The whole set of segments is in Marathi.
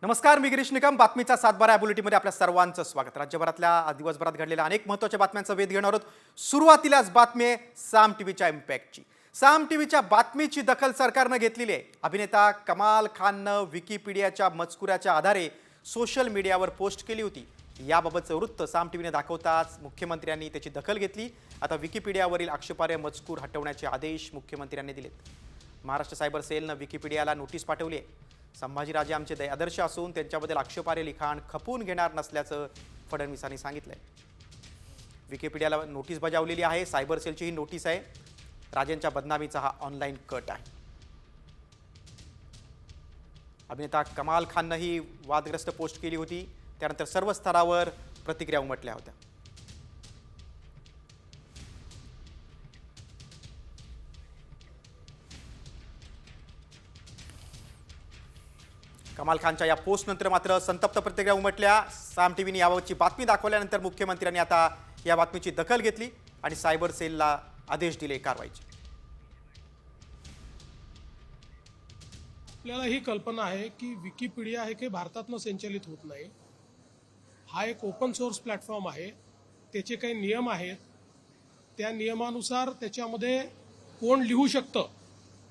नमस्कार, मी गिरीश निकम. बातमीचा 7/12 या बुलेटिनमध्ये आपल्या सर्वांचं स्वागत. राज्यभरातल्या दिवसभरात घडलेल्या अनेक महत्त्वाच्या बातम्यांचा वेध घेणार आहोत. सुरुवातीलाच बातमी आहे साम टीव्हीच्या इम्पॅक्टची. साम टीव्हीच्या बातमीची दखल सरकारनं घेतलेली आहे. अभिनेता कमाल खाननं विकिपीडियाच्या मजकुराच्या आधारे सोशल मीडियावर पोस्ट केली होती. याबाबतचं वृत्त साम टीव्हीने दाखवताच मुख्यमंत्र्यांनी त्याची दखल घेतली. आता विकिपीडियावरील आक्षेपार्ह मजकूर हटवण्याचे आदेश मुख्यमंत्र्यांनी दिलेत. महाराष्ट्र सायबर सेलनं विकिपीडियाला नोटीस पाठवली आहे. संभाजीराजे आमचे आदर्श असून त्यांच्याबद्दल आक्षेपार्ह लिखाण खपवून घेणार नसल्याचं फडणवीसांनी सांगितलंय. विकिपीडियाला नोटीस बजावलेली आहे. सायबर सेलची ही नोटीस आहे. राजेंच्या बदनामीचा हा ऑनलाईन कट आहे. अभिनेता कमाल खाननं ही वादग्रस्त पोस्ट केली होती. त्यानंतर सर्व स्तरावर प्रतिक्रिया उमटल्या होत्या. कमाल खानच्या या पोस्टनंतर मात्र संतप्त प्रतिक्रिया उमटल्या. साम टीव्हीने याबाबतची बातमी दाखवल्यानंतर मुख्यमंत्र्यांनी आता या बातमीची दखल घेतली आणि सायबर सेलला आदेश दिले कारवाईचे. आपल्याला ही कल्पना आहे की विकिपीडिया हे काही भारतातनं संचालित होत नाही. हा एक ओपन सोर्स प्लॅटफॉर्म आहे. त्याचे काही नियम आहेत. त्या नियमानुसार त्याच्यामध्ये कोण लिहू शकतं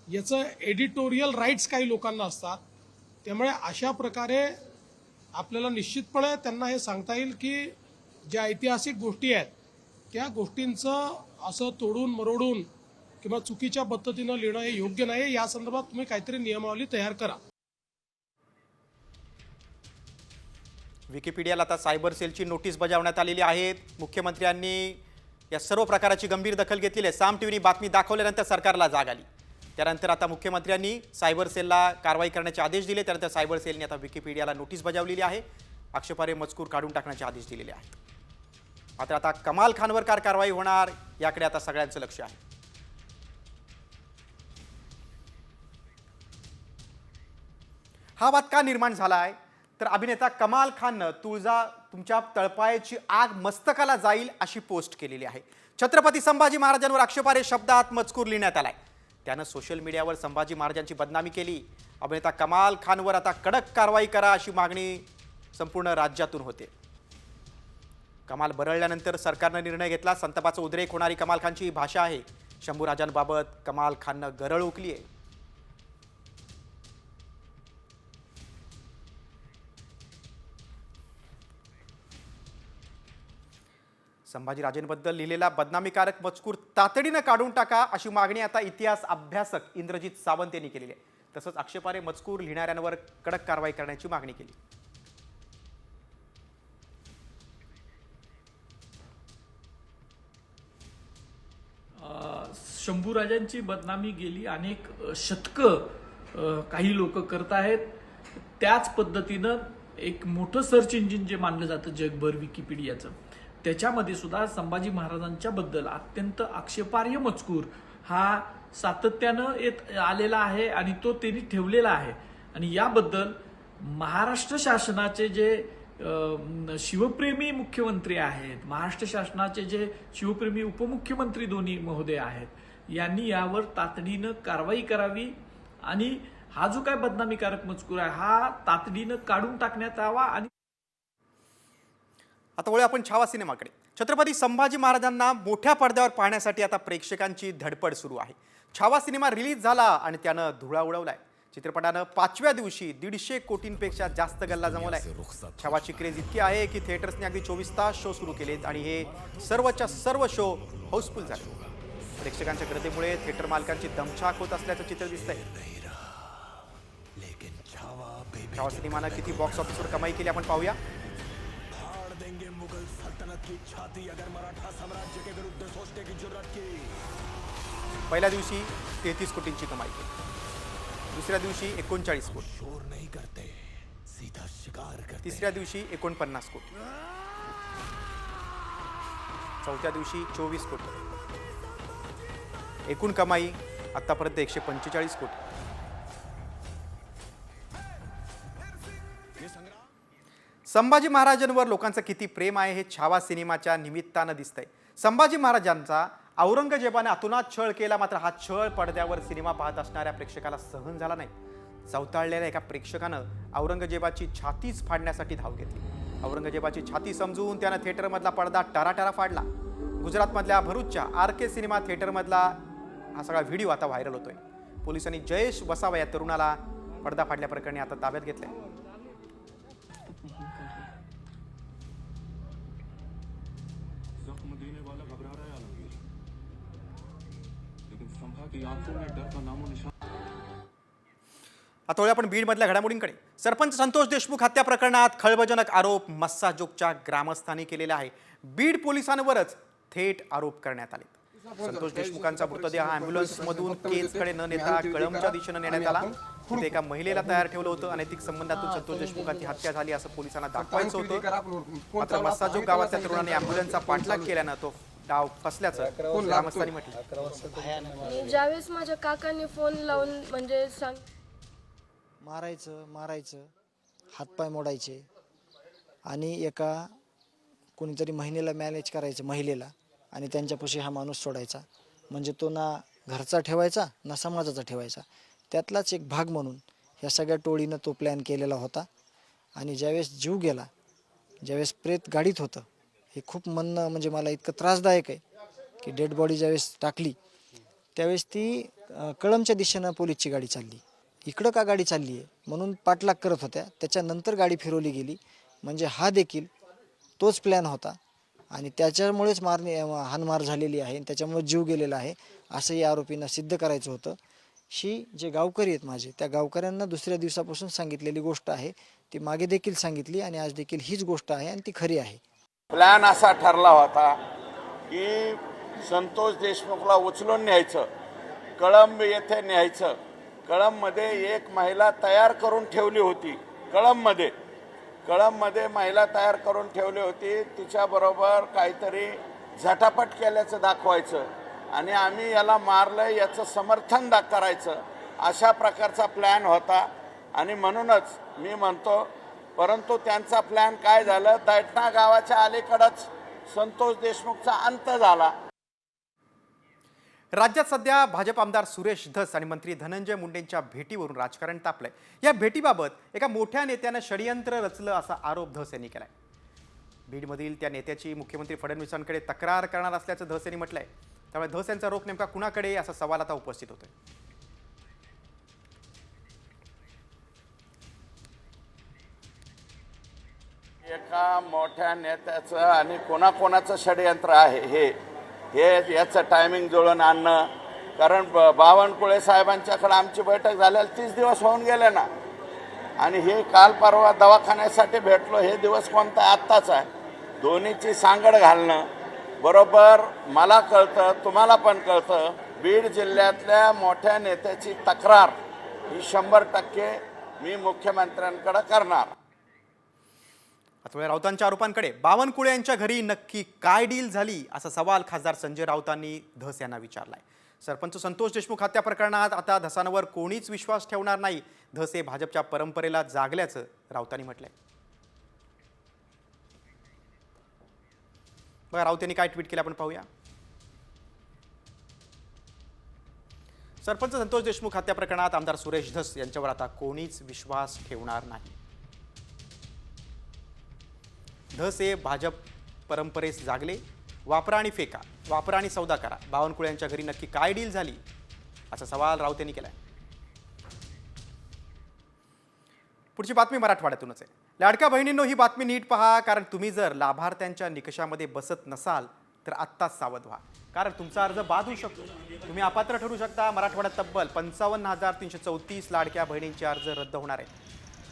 याचं एडिटोरियल राईट्स काही लोकांना असतात. त्यामुळे अशा प्रकारे आपल्याला निश्चितपणे त्यांना हे सांगता येईल की ज्या ऐतिहासिक गोष्टी आहेत त्या गोष्टींचं असं तोडून मरोडून किंवा चुकीच्या पद्धतीनं लिहिणं हे योग्य नाही. या संदर्भात तुम्ही काहीतरी नियमावली तयार करा. विकिपीडियाला आता सायबर सेलची नोटीस बजावण्यात आलेली आहे. मुख्यमंत्र्यांनी या सर्व प्रकाराची गंभीर दखल घेतलेली आहे. साम टीव्हीने बातमी दाखवल्यानंतर सरकारला जाग आली. त्यानंतर आता मुख्यमंत्र्यांनी सायबर सेलला कारवाई करण्याचे आदेश दिले. त्यानंतर सायबर सेलने आता विकिपीडियाला नोटीस बजावलेली आहे. आक्षेपार्ह मजकूर काढून टाकण्याचे आदेश दिलेले आहेत. मात्र आता कमाल खानवर काय कारवाई होणार याकडे आता सगळ्यांचं लक्ष आहे. हा वाद का निर्माण झाला आहे तर अभिनेता कमाल खाननं तुमच्या तळपायाची आग मस्तकाला जाईल अशी पोस्ट केलेली आहे. छत्रपती संभाजी महाराजांवर आक्षेपार्ह शब्दात मजकूर लिहिण्यात आलाय. त्यानं सोशल मीडियावर संभाजी महाराजांची बदनामी केली. अभिनेता कमाल खानवर आता कडक कारवाई करा अशी मागणी संपूर्ण राज्यातून होते. कमाल बरळल्यानंतर सरकारनं निर्णय घेतला. संतापाचा उद्रेक होणारी कमाल खानची ही भाषा आहे. शंभूराजांबाबत कमाल खाननं गरळ ओकली आहे. संभाजीराजेंबद्दल लिहिलेला बदनामीकारक मजकूर तातडीनं काढून टाका अशी मागणी आता इतिहास अभ्यासक इंद्रजित सावंत यांनी केलेली आहे. तसंच आक्षेपार्ह मजकूर लिहिणाऱ्यांवर कडक कारवाई करण्याची मागणी केली. शंभूराजांची बदनामी गेली अनेक शतकं काही लोक करत आहेत. त्याच पद्धतीनं एक मोठं सर्च इंजिन जे मानलं जातं जगभर विकिपीडियाचं, त्याच्यामध्ये सुद्धा संभाजी महाराजांच्या बद्दल अत्यंत आक्षेपार्ह मजकूर हा सातत्यानं येत आलेला आहे आणि तो त्यांनी ठेवलेला आहे. आणि याबद्दल महाराष्ट्र शासनाचे जे शिवप्रेमी मुख्यमंत्री आहेत, महाराष्ट्र शासनाचे जे शिवप्रेमी उपमुख्यमंत्री दोन्ही महोदय आहेत, यांनी यावर तातडीनं कारवाई करावी आणि हा जो काय बदनामीकारक मजकूर आहे हा तातडीनं काढून टाकण्यात यावा. आणि आता वळूया आपण छावा सिनेमाकडे. छत्रपती संभाजी महाराजांना मोठ्या पडद्यावर पाहण्यासाठी आता प्रेक्षकांची धडपड सुरू आहे. छावा सिनेमा रिलीज झाला आणि त्यानं धुळा उडवलाय. चित्रपटानं 5व्या दिवशी 150 कोटींपेक्षा जास्त गल्ला जमवलाय. छावाची क्रेज इतकी आहे की थिएटर्सने अगदी 24 तास शो सुरू केलेत आणि हे सर्वच्या सर्व शो हाऊसफुल झाले. प्रेक्षकांच्या गर्दीमुळे थिएटर मालकांची दमछाक होत असल्याचं चित्र दिसतंय. छावा सिनेमानं किती बॉक्स ऑफिसवर कमाई केली आपण पाहूया. मुगल सल्तनत की छाती अगर मराठा साम्राज्य के विरुद्ध सोचने की जरूरत की. पहिल्या दिवशी 33 कोटींची कमाई केली. दुसऱ्या दिवशी 39 कोटी. शोर नहीं करते, सीधा शिकार करते. तिसऱ्या दिवशी 49 कोटी. चौथ्या दिवशी 24 कोटी. एकूण कमाई आतापर्यंत 145 कोटी. संभाजी महाराजांवर लोकांचं किती प्रेम आहे हे छावा सिनेमाच्या निमित्तानं दिसतंय. संभाजी महाराजांचा औरंगजेबाने अतोनात छळ केला, मात्र हा छळ पडद्यावर सिनेमा पाहत असणाऱ्या प्रेक्षकाला सहन झाला नाही. चवताळलेल्या एका प्रेक्षकानं औरंगजेबाची छातीच फाडण्यासाठी धाव घेतली. औरंगजेबाची छाती समजून त्यानं थिएटरमधला पडदा टराटरा फाडला. गुजरातमधल्या भरूचच्या RK सिनेमा थिएटरमधला हा सगळा व्हिडिओ आता व्हायरल होतोय. पोलिसांनी जयेश वसावा या तरुणाला पडदा फाडल्याप्रकरणी आता ताब्यात घेतलंय. जख्म देने वाला घबरा रहा है आलमगीर, लेकिन संभा की आंखों में डर का नामो निशान. आता वळूया आपण बीडमधल्या घडामोडींकडे. सरपंच संतोष देशमुख हत्या प्रकरणात खळबळजनक आरोप मस्साजोगच्या ग्रामस्थांनी केलेला आहे. बीड पोलिसांवरच थेट आरोप करण्यात आले. संतोष देशमुखांचा मृतदेह अँब्युलन्समधून केजकडे न नेता कळंबच्या दिशेने नेण्यात आला. तिथे एका महिलेला तयार ठेवलं होतं. अनैतिक संबंधातून संतोष देशमुखांची हत्या झाली असं पोलिसांना दाखवायचं होतं. मात्र मस्साजोग गावातल्या तरुणांनी अँब्युलन्सचा पाठलाग केल्यानं तो डाव फसल्याचं ग्रामस्थांनी म्हटलं. ज्यावेळेस माझ्या काकांनी फोन लावून म्हणजे मारायचं हातपाय मोडायचे आणि एका कोणीतरी महिनेला मॅनेज करायचं महिलेला आणि त्यांच्यापाशी हा माणूस सोडायचा. म्हणजे तो ना घरचा ठेवायचा ना समाजाचा ठेवायचा. त्यातलाच एक भाग म्हणून ह्या सगळ्या टोळीनं तो प्लॅन केलेला होता. आणि ज्यावेळेस जीव गेला, ज्यावेळेस प्रेत गाडीत होतं, हे खूप म्हणणं म्हणजे मला इतकं त्रासदायक आहे की डेड बॉडी ज्यावेळेस टाकली त्यावेळेस ती कळंबच्या दिशेनं पोलीसची गाडी चालली. इकडं का गाडी चालली आहे म्हणून पाठलाग करत होत्या. त्याच्यानंतर गाडी फिरवली गेली. म्हणजे हा देखील तोच प्लॅन होता आणि त्याच्यामुळेच हाणमार झालेली आहे आणि त्याच्यामुळे जीव गेलेला आहे असं या आरोपींना सिद्ध करायचं होतं. ही जे गावकरी आहेत माझे, त्या गावकऱ्यांना दुसऱ्या दिवसापासून सांगितलेली गोष्ट आहे. ती मागे देखील सांगितली आणि आज देखील हीच गोष्ट आहे आणि ती खरी आहे. प्लॅन असा ठरला होता की संतोष देशमुखला उचलून न्यायचं, कळंब येथे न्यायचं. कळंबमध्ये एक महिला तयार करून ठेवली होती. कळंबमध्ये महिला तयार करून ठेवली होती. तिच्याबरोबर काहीतरी झटापट केल्याचं दाखवायचं आणि आम्ही याला मारलं याचं समर्थन करायचं अशा प्रकारचा प्लॅन होता. आणि म्हणूनच मी म्हणतो, परंतु त्यांचा प्लॅन काय झालं, दैठणा गावाच्या अलीकडंच संतोष देशमुखचा अंत झाला. राज्यात सध्या भाजप आमदार सुरेश धस आणि मंत्री धनंजय मुंडेंच्या भेटीवरून राजकारण तापलंय. या भेटीबाबत एका मोठ्या नेत्यानं षडयंत्र रचलं असा आरोप धस यांनी केलाय. बीडमधील त्या नेत्याची मुख्यमंत्री फडणवीसांकडे तक्रार करणार असल्याचं धस यांनी म्हटलंय. त्यामुळे धस यांचा रोख नेमका कुणाकडे असा सवाल आता उपस्थित होतोय. एका मोठ्या नेत्याचं आणि कोणाकोणाचं षडयंत्र आहे हे याचं टायमिंग जुळून आणणं. कारण बावनकुळे साहेबांच्याकडे आमची बैठक झालेली 30 दिवस होऊन गेले ना. आणि हे काल परवा दवाखान्यासाठी भेटलो, हे दिवस कोणता आत्ताच आहे. दोन्हीची सांगड घालणं बरोबर मला कळतं, तुम्हाला पण कळतं. बीड जिल्ह्यातल्या मोठ्या नेत्याची तक्रार ही 100% मी मुख्यमंत्र्यांकडे करणार. आता राऊतांच्या आरोपांकडे. बावनकुळे यांच्या घरी नक्की काय डील झाली असा सवाल खासदार संजय राऊतांनी धस यांना विचारलाय. सरपंच संतोष देशमुख हत्या प्रकरणात आता धसांवर कोणीच विश्वास ठेवणार नाही. धस हे भाजपच्या परंपरेला जागल्याचं राऊतांनी म्हटलंय. बघा राऊत यांनी काय ट्विट केलं आपण पाहूया. सरपंच संतोष देशमुख हत्या प्रकरणात आमदार सुरेश धस यांच्यावर आता कोणीच विश्वास ठेवणार नाही. धस हे भाजप परंपरेस जागले. वापरा आणि फेका, वापरा आणि सौदा करा. बावनकुळे यांच्या घरी नक्की काय डील झाली असा सवाल राऊत यांनी केलाय. पुढची बातमी मराठवाड्यातूनच आहे. लाडक्या बहिणींनो, ही बातमी नीट पहा, कारण तुम्ही जर लाभार्थ्यांच्या निकषामध्ये बसत नसाल तर आत्ताच सावध व्हा, कारण तुमचा अर्ज बाद होऊ शकतो. तुम्ही अपात्र ठरू शकता. मराठवाड्यात तब्बल 55,334 लाडक्या बहिणींचे अर्ज रद्द होणार आहेत.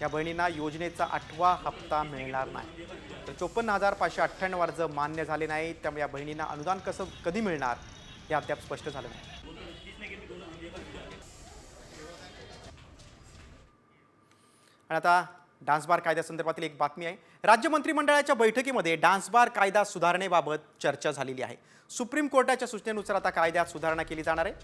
या बहिणींना योजनेचा 8वा हप्ता मिळणार नाही. तर 54,598 अर्ज मान्य झाले नाहीत. त्यामुळे या बहिणींना अनुदान कधी मिळणार हे अद्याप स्पष्ट झालं नाही. आणि आता डान्स बार कायद्यासंदर्भातील एक बातमी आहे. राज्य मंत्रिमंडळाच्या बैठकीमध्ये डान्स बार कायदा सुधारणेबाबत चर्चा झालेली आहे. सुप्रीम कोर्टाच्या सूचनेनुसार आता कायद्यात सुधारणा केली जाणार आहे.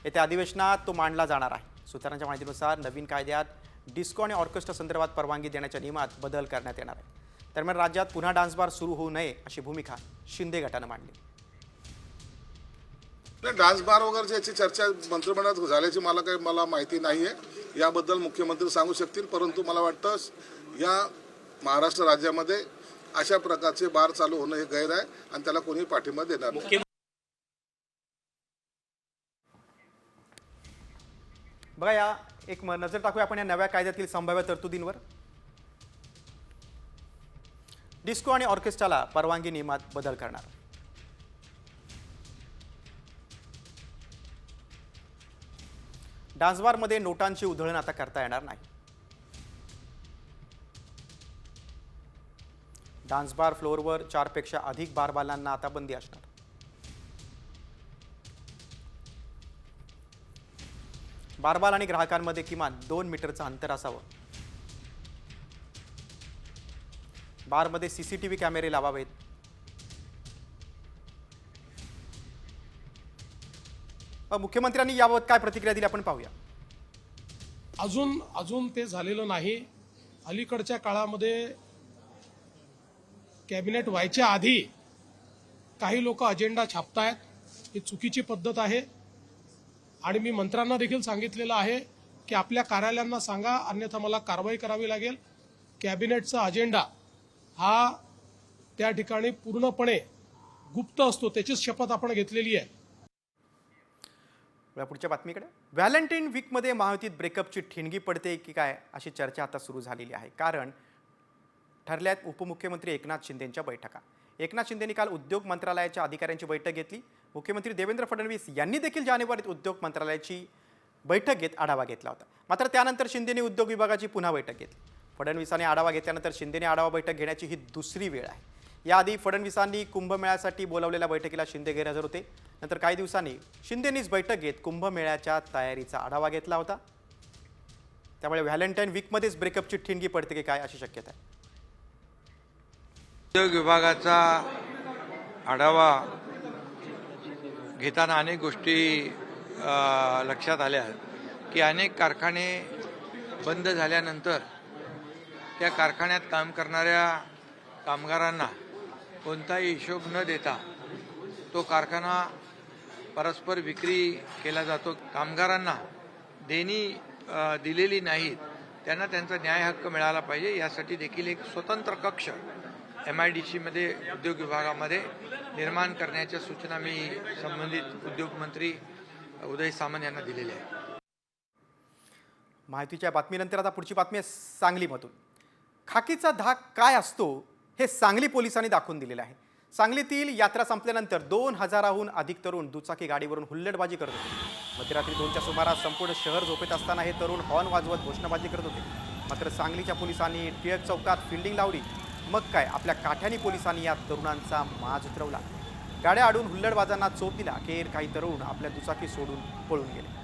येत्या अधिवेशनात तो मांडला जाणार आहे. सूत्रांच्या माहितीनुसार नवीन कायद्यात डिस्को आणि ऑर्केस्ट्रा संदर्भात परवानगी देण्याच्या नियमात बदल करण्यात येणार आहे. दरम्यान राज्यात पुन्हा डान्स बार सुरू होऊ नये अशी भूमिका शिंदे गटानं मांडली. नाही, डान्स बार वगैरे याची चर्चा मंत्रिमंडळात झाल्याची मला माहिती नाही आहे. याबद्दल मुख्यमंत्री सांगू शकतील, परंतु मला वाटतं या महाराष्ट्र राज्यामध्ये अशा प्रकारचे बार चालू होणं हे गैर आहे आणि त्याला कोणी पाठिंबा देणार नाही. बघा, या एक नजर टाकूया आपण या नव्या कायद्यातील संभाव्य तरतुदींवर. डिस्को आणि ऑर्केस्ट्राला परवानगी नियमात बदल करणार. डान्सबारमध्ये नोटांची उधळण आता करता येणार नाही. डान्सबार फ्लोअरवर 4 पेक्षा अधिक बारबालांना आता बंदी असणार. बारबाल आणि ग्राहकांमध्ये किमान 2 मीटरचं अंतर असावं. बारमध्ये CCTV कॅमेरे लावावेत. मुख्यमंत्र्यांनी याबाबत काय प्रतिक्रिया दिली आपण पाहूया. अजून ते झालेलं नाही. अलीकडच्या काळामध्ये कॅबिनेट व्हायच्या आधी काही लोक अजेंडा छापतायत. ही चुकीची पद्धत आहे आणि मी मंत्र्यांना देखील सांगितलेलं आहे की आपल्या कार्यालयांना सांगा, अन्यथा मला कारवाई करावी लागेल. कॅबिनेटचा अजेंडा हा त्या ठिकाणी पूर्णपणे गुप्त असतो, त्याचीच शपथ आपण घेतलेली आहे. पुढच्या बातमीकडे. व्हॅलेंटाईन वीकमध्ये महायुतीत ब्रेकअपची ठिणगी पडते की काय अशी चर्चा आता सुरू झालेली आहे. कारण ठरल्यात उपमुख्यमंत्री एकनाथ शिंदेंच्या बैठका. एकनाथ शिंदेंनी काल उद्योग मंत्रालयाच्या अधिकाऱ्यांची बैठक घेतली. मुख्यमंत्री देवेंद्र फडणवीस यांनी देखील जानेवारीत उद्योग मंत्रालयाची बैठक घेत आढावा घेतला होता. मात्र त्यानंतर शिंदेंनी उद्योग विभागाची पुन्हा बैठक घेतली. फडणवीसांनी आढावा घेतल्यानंतर शिंदेने आढावा बैठक घेण्याची ही दुसरी वेळ आहे. याआधी फडणवीसांनी कुंभमेळ्यासाठी बोलावलेल्या बैठकीला शिंदे गैरहजर होते. नंतर काही दिवसांनी शिंदेंनीच बैठक घेत कुंभमेळ्याच्या तयारीचा आढावा घेतला होता. त्यामुळे व्हॅलेंटाईन वीकमध्येच ब्रेकअपची ठिणगी पडते की काय अशी शक्यता आहे. उद्योग विभागाचा आढावा घेताना अनेक गोष्टी लक्षात आल्या की अनेक कारखाने बंद झाल्यानंतर त्या कारखान्यात काम करणाऱ्या कामगारांना कोणताही हिशोब न देता तो कारखाना परस्पर विक्री केला जातो. कामगारांना देणी दिलेली नाहीत, त्यांना त्यांचा न्याय हक्क मिळाला पाहिजे. यासाठी देखील एक स्वतंत्र कक्ष MIDCमध्ये उद्योग विभागामध्ये निर्माण करण्याच्या सूचना मी संबंधित उद्योगमंत्री उदय सामंत यांना दिलेल्या आहेत. माहितीच्या बातमीनंतर आता पुढची बातमी आहे सांगलीमधून. खाकीचा धाक काय असतो हे सांगली पोलिसांनी दाखवून दिलेलं आहे. सांगलीतील यात्रा संपल्यानंतर 2000हून अधिक तरुण दुचाकी गाडीवरून हुल्लडबाजी करत होते. मध्यरात्री 2च्या सुमारास संपूर्ण शहर झोपेत असताना हे तरुण हॉर्न वाजवत घोषणाबाजी करत होते. मात्र सांगलीच्या पोलिसांनी टिळक चौकात फिल्डिंग लावली. मग काय, आपल्या काठ्यानी पोलिसांनी या तरुणांचा माज उतरवला. गाड्या आडून हुल्लडबाजांना चोप दिला. अखेर काही तरुण आपल्या दुचाकी सोडून पळून गेले.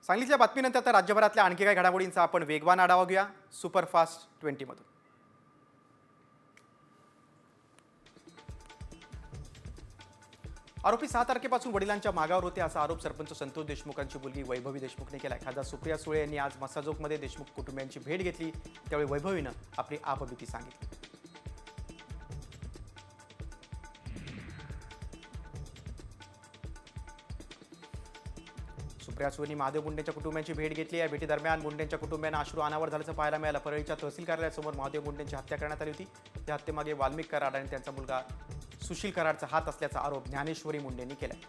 सांगलीच्या बातमीनंतर आता राज्यभरातल्या आणखी काही घडामोडींचा आपण वेगवान आढावा घेऊया सुपरफास्ट 20 मधून. आरोपी 6 तारखेपासून वडिलांच्या मागावर होते असा आरोप सरपंच संतोष देशमुखांची मुलगी वैभवी देशमुखने केलाय. खासदार सुप्रिया सुळे यांनी आज मसाजोगमध्ये देशमुख कुटुंबियांची भेट घेतली. त्यावेळी वैभवीनं आपली आपबीती सांगितली. सुप्रिया सुळेंनी महादेव मुंडेंच्या कुटुंबियांची भेट घेतली. या भेटीदरम्यान मुंडेंच्या कुटुंबियांना अश्रू अनावर झाल्याचं पाहायला मिळालं. परळीच्या तहसील कार्यालयासमोर महादेव मुंडेंची हत्या करण्यात आली होती. या हत्येमागे वाल्मिक कराड आणि त्यांचा मुलगा सुशील कराडचा हात असल्याचा आरोप ज्ञानेश्वरी मुंडेंनी केलाय.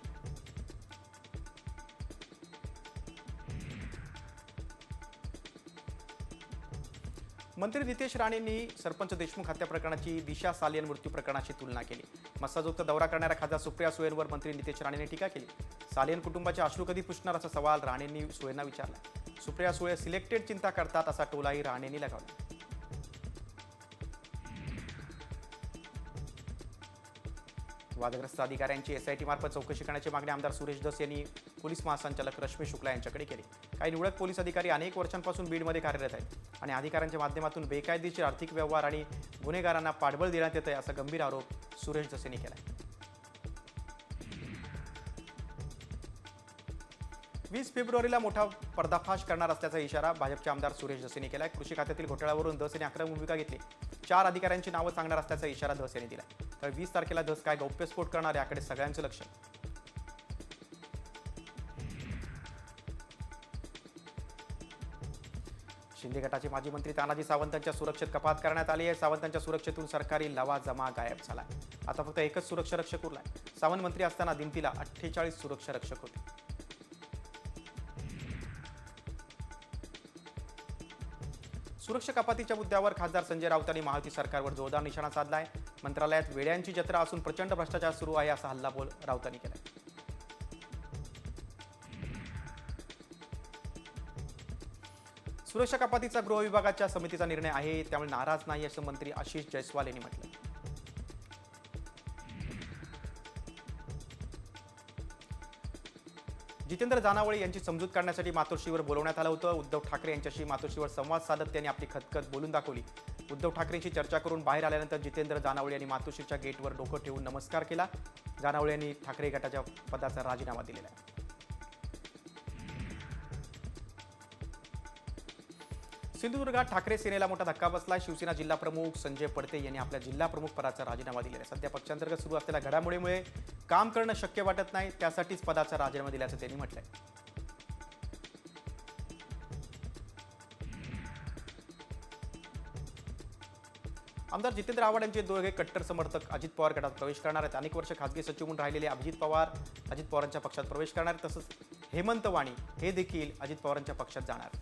मंत्री नितेश राणेंनी सरपंच देशमुख हत्या प्रकरणाची दिशा सालियन मृत्यू प्रकरणाशी तुलना केली. मसाजोगचा दौरा करणाऱ्या खासदार सुप्रिया सुळेंवर मंत्री नितेश राणेंनी टीका केली. सालियन कुटुंबाचे अश्रू कधी पुसणार असा सवाल राणेंनी सुळेंना विचारला. सुप्रिया सुळे सिलेक्टेड चिंता करतात असा टोलाही राणेंनी लगावला. वादग्रस्त अधिकाऱ्यांची SIT मार्फत चौकशी करण्याची मागणी आमदार सुरेश धस यांनी पोलीस महासंचालक रश्मी शुक्ला यांच्याकडे केली. काही निवडक पोलीस अधिकारी अनेक वर्षांपासून बीडमध्ये कार्यरत आहेत आणि अधिकाऱ्यांच्या माध्यमातून बेकायदेशीर आर्थिक व्यवहार आणि गुन्हेगारांना पाठबळ देण्यात येत आहे असा गंभीर आरोप सुरेश धस यांनी केला. 20 फेब्रुवारीला मोठा पर्दाफाश करणार असल्याचा इशारा भाजपचे आमदार सुरेश धसेंनी केलाय. कृषी खात्यातील घोटाळ्यावरून धस यांनी आक्रमक भूमिका घेतली. 4 अधिकाऱ्यांची नावं सांगणार असल्याचा इशारा धस यांनी दिलाय. तर 20 तारखेला धस काय गौप्यस्फोट करणार याकडे सगळ्यांचं लक्ष. शिंदे गटाचे माजी मंत्री तानाजी सावंतांच्या सुरक्षेत कपात करण्यात आली आहे. सावंतांच्या सुरक्षेतून सरकारी लवाजमा गायब झालाय. आता फक्त एकच सुरक्षा रक्षक उरलाय. सावंत मंत्री असताना दिमतीला 48 सुरक्षा रक्षक होते. सुरक्षा कपातीच्या मुद्द्यावर खासदार संजय राऊतांनी महायुती सरकारवर जोरदार निशाणा साधलाय. मंत्रालयात वेड्यांची जत्रा असून प्रचंड भ्रष्टाचार सुरू आहे असा हल्लाबोल राऊतांनी केलाय. सुरक्षा कपातीचा गृह विभागाच्या समितीचा निर्णय आहे, त्यामुळे नाराज नाही असं मंत्री आशिष जयस्वाल यांनी म्हटलं. जितेंद्र जानावळे यांची समजूत काढण्यासाठी मातोश्रीवर बोलवण्यात आलं होतं. उद्धव ठाकरे यांच्याशी मातोश्रीवर संवाद साधत त्यांनी आपली खतखत बोलून दाखवली. उद्धव ठाकरेंशी चर्चा करून बाहेर आल्यानंतर जितेंद्र जानावळे यांनी मातोश्रीच्या गेटवर डोकं ठेवून नमस्कार केला. जानावळे यांनी ठाकरे गटाच्या पदाचा राजीनामा दिलेला आहे. सिंधुदुर्गात ठाकरे सेनेला मोठा धक्का बसला. शिवसेना जिल्हा प्रमुख संजय पडते यांनी आपल्या जिल्हा प्रमुख पदाचा राजीनामा दिलेला आहे. सध्या पक्षांतर्गत सुरू असलेल्या घडामोडीमुळे काम करणं शक्य वाटत नाही, त्यासाठीच पदाचा राजीनामा दिल्याचं त्यांनी म्हटलंय. आमदार जितेंद्र आव्हाड यांचे दोघे कट्टर समर्थक अजित पवार गटात प्रवेश करणार आहेत. अनेक वर्ष खासगी सचिव म्हणून राहिलेले अजित पवारांच्या पक्षात प्रवेश करणार आहेत. तसंच हेमंत वाणी हे देखील अजित पवारांच्या पक्षात जाणार.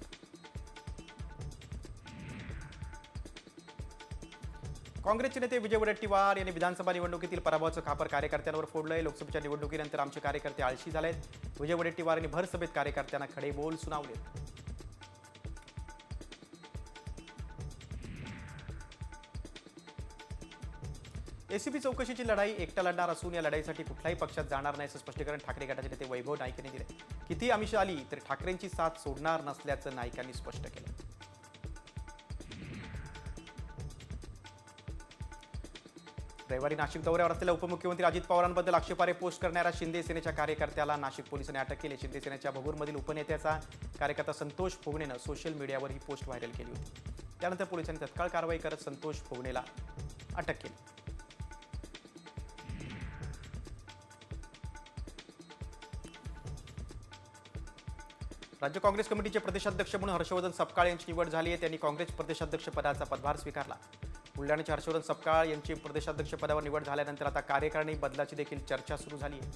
काँग्रेसचे नेते विजय वडेट्टीवार यांनी विधानसभा निवडणुकीतील पराभवाचं खापर कार्यकर्त्यांवर फोडलंय. लोकसभेच्या निवडणुकीनंतर आमचे कार्यकर्ते आळशी झालेत. विजय वडेट्टीवार यांनी भरसभेत कार्यकर्त्यांना खडे बोल सुनावले. एसीबी चौकशीची लढाई एकटा लढणार असून या लढाईसाठी कुठल्याही पक्षात जाणार नाही असं स्पष्टीकरण ठाकरे गटाचे नेते वैभव नाईक यांनी दिले. किती आमिष आली तरी ठाकरेंची साथ सोडणार नसल्याचं नाईकांनी स्पष्ट केलं. रविवारी नाशिक दौऱ्यावर असलेल्या उपमुख्यमंत्री अजित पवारांबद्दल आक्षेपार्ह पोस्ट करणाऱ्या शिंदे सेनेच्या कार्यकर्त्याला नाशिक पोलिसांनी अटक केली. शिंदे सेनेच्या भगूरमधील उपनेत्याचा कार्यकर्ता संतोष फोगणेनं सोशल मीडियावर ही पोस्ट व्हायरल केली होती. त्यानंतर पोलिसांनी तत्काळ कारवाई करत संतोष फोगणेला अटक केली. राज्य काँग्रेस कमिटीचे प्रदेशाध्यक्ष म्हणून हर्षवर्धन सपकाळ यांची निवड झाली आहे. त्यांनी काँग्रेस प्रदेशाध्यक्ष पदाचा पदभार स्वीकारला. बुलढाण्याचे हर्षवर्धन सपकाळ यांची प्रदेशाध्यक्ष पदावर निवड झाल्यानंतर आता कार्यकारिणी बदलाची देखील चर्चा सुरू झाली आहे.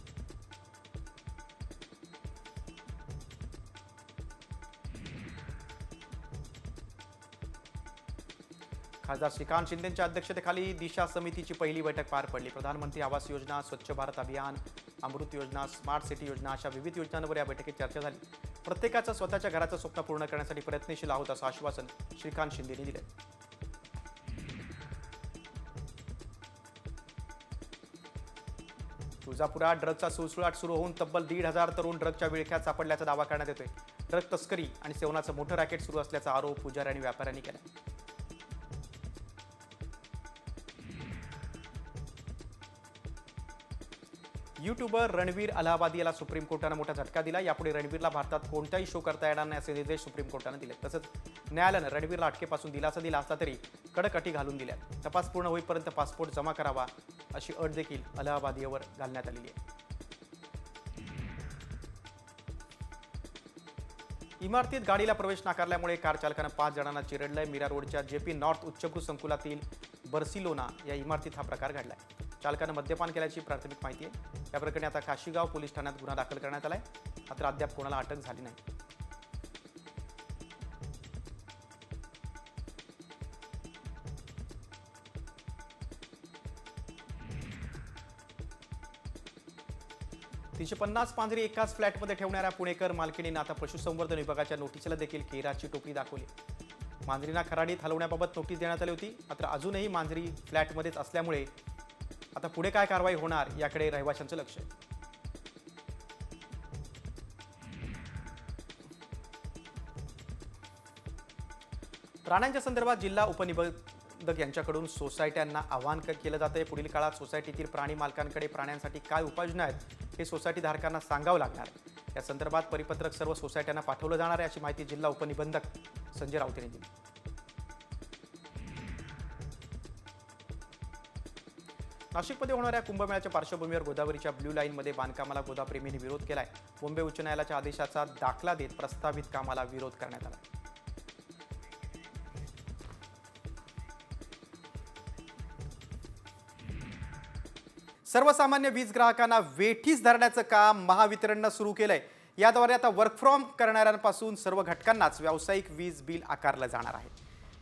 खासदार श्रीकांत शिंदेंच्या अध्यक्षतेखाली दिशा समितीची पहिली बैठक पार पडली. प्रधानमंत्री आवास योजना, स्वच्छ भारत अभियान, अमृत योजना, स्मार्ट सिटी योजना अशा विविध योजनांवर या बैठकीत चर्चा झाली. प्रत्येकाचं स्वतःच्या घराचं स्वप्न पूर्ण करण्यासाठी प्रयत्नशील आहोत असं आश्वासन श्रीकांत शिंदेंनी दिले. तुळजापुरात ड्रगचा सुळसुळाट सुरू होऊन तब्बल 1,500 तरुण ड्रगच्या विळख्यात सापडल्याचा दावा करण्यात येतोय. ड्रग तस्करी आणि सेवनाचं मोठं रॅकेट सुरू असल्याचा आरोप पुजारी आणि व्यापाऱ्यांनी केला. यूट्यूबर रणवीर अलाहाबादी याला सुप्रीम कोर्टानं मोठा झटका दिला. यापुढे रणवीरला भारतात कोणताही शो करता येणार नाही असे निर्देश सुप्रीम कोर्टानं दिले. तसंच न्यायालयानं रणवीरला अटकेपासून दिलासा दिला असला तरी कडक अटी घालून दिल्या. तपास पूर्ण होईपर्यंत पासपोर्ट जमा करावा अशी अट देखील अलाहाबादीवर घालण्यात आलेली आहे. इमारतीत गाडीला प्रवेश नाकारल्यामुळे कार चालकानं 5 जणांना चिरडलंय. मीरा रोडच्या जेपी नॉर्थ उच्चभ्रू संकुलातील बर्सिलोना या इमारतीत हा प्रकार घडलाय. चालकानं मद्यपान केल्याची प्राथमिक माहिती आहे. या प्रकरणी आता काशीगाव पोलीस ठाण्यात गुन्हा दाखल करण्यात आलाय. मात्र अद्याप कोणाला अटक झाली नाही. $350 पांजरी एकाच फ्लॅटमध्ये ठेवणाऱ्या पुणेकर मालकिणीनं आता पशुसंवर्धन विभागाच्या नोटीसला देखील केराची टोपली दाखवली. मांजरींना खराडीत हलवण्याबाबत नोटीस देण्यात आली होती. मात्र अजूनही मांजरी फ्लॅटमध्येच असल्यामुळे आता पुढे काय कारवाई होणार याकडे रहिवाशांचं लक्ष आहे. प्राण्यांच्या संदर्भात जिल्हा उपनिबंधक यांच्याकडून सोसायट्यांना आवाहन केलं जातंय. पुढील काळात सोसायटीतील प्राणी मालकांकडे प्राण्यांसाठी काय उपाययोजना आहेत हे सोसायटी धारकांना सांगावं लागणार. या संदर्भात परिपत्रक सर्व सोसायट्यांना पाठवलं जाणार आहे अशी माहिती जिल्हा उपनिबंधक संजय राऊत यांनी दिली. नाशिकमध्ये होणाऱ्या कुंभमेळ्याच्या पार्श्वभूमीवर गोदावरीच्या ब्ल्यू लाईनमध्ये बांधकामाला गोदाप्रेमींनी विरोध केलाय. मुंबई उच्च न्यायालयाच्या आदेशाचा दाखला देत प्रस्तावित कामाला विरोध करण्यात आला. सर्वसामान्य वीज ग्राहकांना वेठीस धरण्याचं काम महावितरणनं सुरू केलंय. याद्वारे आता वर्क फ्रॉम करणाऱ्यांपासून सर्व घटकांनाच व्यावसायिक वीज बिल आकारलं जाणार आहे.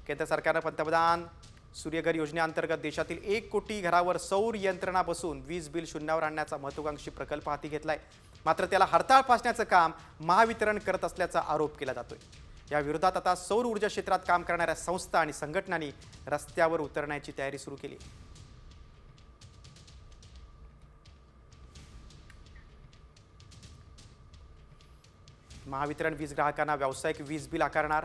केंद्र सरकारनं पंतप्रधान सूर्यघर योजनेअंतर्गत देशातील 1 कोटी घरावर सौर यंत्रणा बसून वीज बिल शून्यावर आणण्याचा महत्त्वाकांक्षी प्रकल्प हाती घेतलाय. मात्र त्याला हरताळ फासण्याचं काम महावितरण करत असल्याचा आरोप केला जातोय. या विरोधात आता सौर ऊर्जा क्षेत्रात काम करणाऱ्या संस्था आणि संघटनांनी रस्त्यावर उतरण्याची तयारी सुरू केली. महावितरण वीज ग्राहकांना व्यावसायिक वीज बिल आकारणार.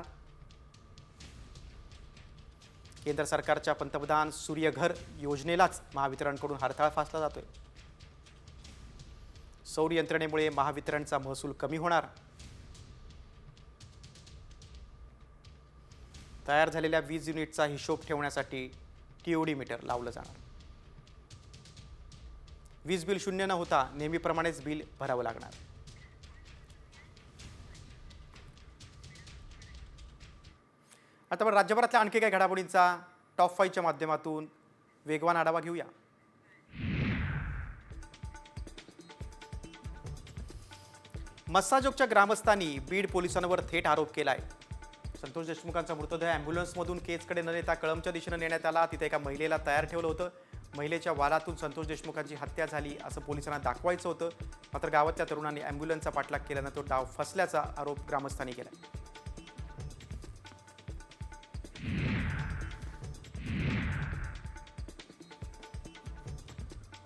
केंद्र सरकारच्या पंतप्रधान सूर्यघर योजनेलाच महावितरणकडून हरताळ फासला जातोय. सौर यंत्रणेमुळे महावितरणचा महसूल कमी होणार. तयार झालेल्या वीज युनिटचा हिशोब ठेवण्यासाठी टीओडी मीटर लावलं जाणार. वीज बिल शून्य न होता नेहमीप्रमाणेच बिल भरावं लागणार. आता आपण राज्यभरातल्या आणखी काही घडामोडींचा टॉप 5च्या माध्यमातून वेगवान आढावा घेऊया. मस्साजोगच्या ग्रामस्थांनी बीड पोलिसांवर थेट आरोप केलाय. संतोष देशमुखांचा मृतदेह अँब्युलन्समधून केजकडे न नेता कळंबच्या दिशेने नेण्यात आला. तिथे एका महिलेला तयार ठेवलं होतं. महिलेच्या वालातून संतोष देशमुखांची हत्या झाली असं पोलिसांना दाखवायचं होतं. मात्र गावातल्या तरुणांनी अँब्युलन्सचा पाठलाग केल्यानं तो डाव फसल्याचा आरोप ग्रामस्थांनी केला.